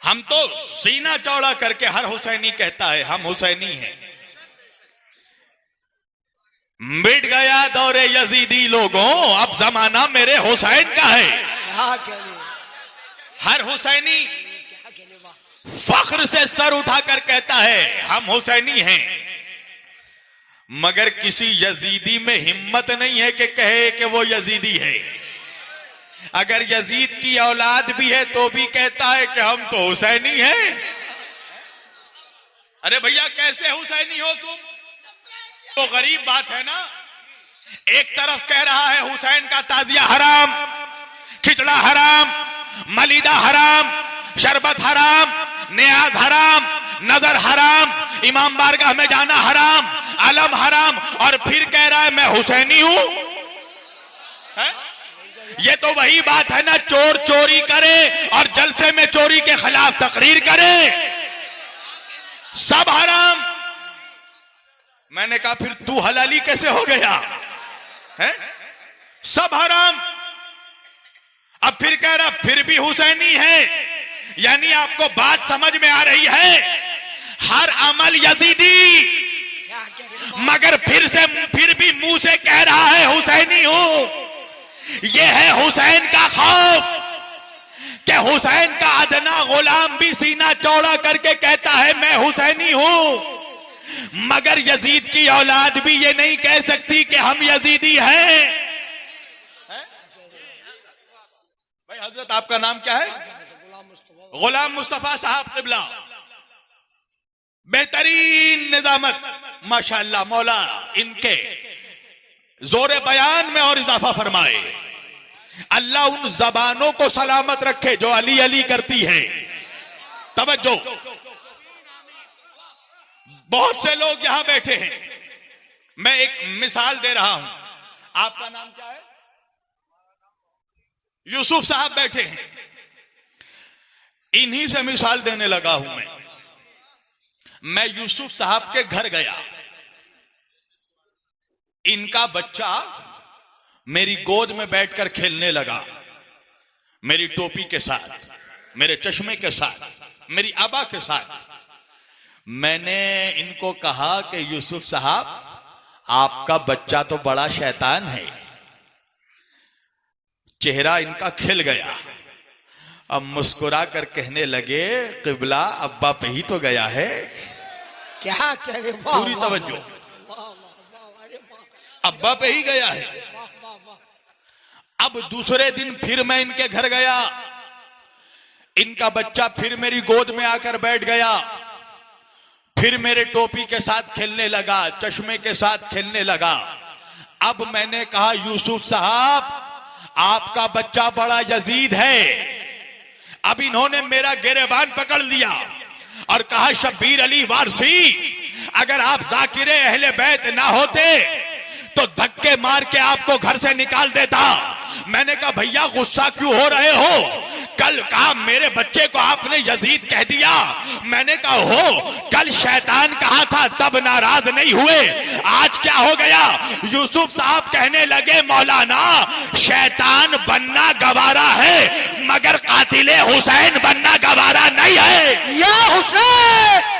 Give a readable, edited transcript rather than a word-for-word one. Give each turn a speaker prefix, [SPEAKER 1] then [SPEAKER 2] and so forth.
[SPEAKER 1] हम तो सीना चौड़ा करके हर हुसैनी कहता है हम हुसैनी हैं। मिट गया दौरे यजीदी लोगों, अब जमाना मेरे हुसैन का है। हर हुसैनी फख्र से सर उठाकर कहता है हम हुसैनी हैं, मगर किसी यजीदी में हिम्मत नहीं है कि कहे कि वो यजीदी है। अगर यजीद की औलाद भी है तो भी कहता है कि हम तो हुसैनी हैं। अरे भैया कैसे हुसैनी हो तुम? तो गरीब बात है ना। एक तरफ कह रहा है हुसैन का ताजिया हराम, खिचड़ा हराम, मलीदा हराम, शरबत हराम, नियाज हराम, नजर हराम, इमाम बारगाह में जाना हराम, अलम हराम, और फिर कह रहा है मैं हुसैनी हूं। ये तो वही बात है ना, चोर चोरी करे और जलसे में चोरी के खिलाफ तकरीर करे, सब हराम। मैंने कहा फिर तू हलाली कैसे हो गया है? सब हराम। अब फिर कह रहा फिर भी हुसैनी है, यानी आपको बात समझ में आ रही है। हर अमल यजीदी, मगर फिर भी मुंह से कह रहा है हुसैनी हूं। यह है हुसैन का खौफ कि हुसैन का अदना गुलाम भी सीना चौड़ा करके कहता है मैं हुसैनी हूं, मगर यजीद की औलाद भी ये नहीं कह सकती कि हम यजीदी हैं। भाई हजरत आपका नाम क्या है? गुलाम मुस्तफा साहब क़िबला। बेहतरीन निजामत माशाअल्लाह, मौला इनके जोरे बयान में और इजाफा फरमाए। अल्लाह उन जबानों को सलामत रखे जो अली अली करती है। तवज्जो, बहुत से लोग यहां बैठे हैं, मैं एक मिसाल दे रहा हूं। आपका नाम क्या है? यूसुफ साहब बैठे हैं, इन्हीं से मिसाल देने लगा हूं मैं यूसुफ साहब के घर गया, इनका बच्चा मेरी गोद में बैठकर खेलने लगा, मेरी टोपी के साथ, मेरे चश्मे के साथ, मेरी अबा के साथ। मैंने इनको कहा कि यूसुफ साहब आपका बच्चा तो बड़ा शैतान है। चेहरा इनका खिल गया, अब मुस्कुरा कर कहने लगे क़िबला अब्बा पे ही तो गया है।
[SPEAKER 2] क्या करे?
[SPEAKER 1] पूरी तवज्जो, अब्बा पे ही गया है। अब दूसरे दिन फिर मैं इनके घर गया, इनका बच्चा फिर मेरी गोद में आकर बैठ गया, फिर मेरे टोपी के साथ खेलने लगा, चश्मे के साथ खेलने लगा। अब मैंने कहा यूसुफ साहब आपका बच्चा बड़ा यजीद है। अब इन्होंने मेरा गिरेबान पकड़ लिया और कहा शब्बीर अली वारसी, अगर आप जाकिरे अहले बैत ना होते तो धक्के मार के आपको घर से निकाल देता। मैंने कहा भैया गुस्सा क्यों हो रहे हो? कल कहा मेरे बच्चे को आपने यजीद कह दिया। मैंने कहा हो, कल शैतान कहा था तब नाराज नहीं हुए, आज क्या हो गया? यूसुफ साहब कहने लगे मौलाना शैतान बनना गवारा है, मगर कातिले हुसैन बनना गवारा नहीं है।
[SPEAKER 2] या हुसैन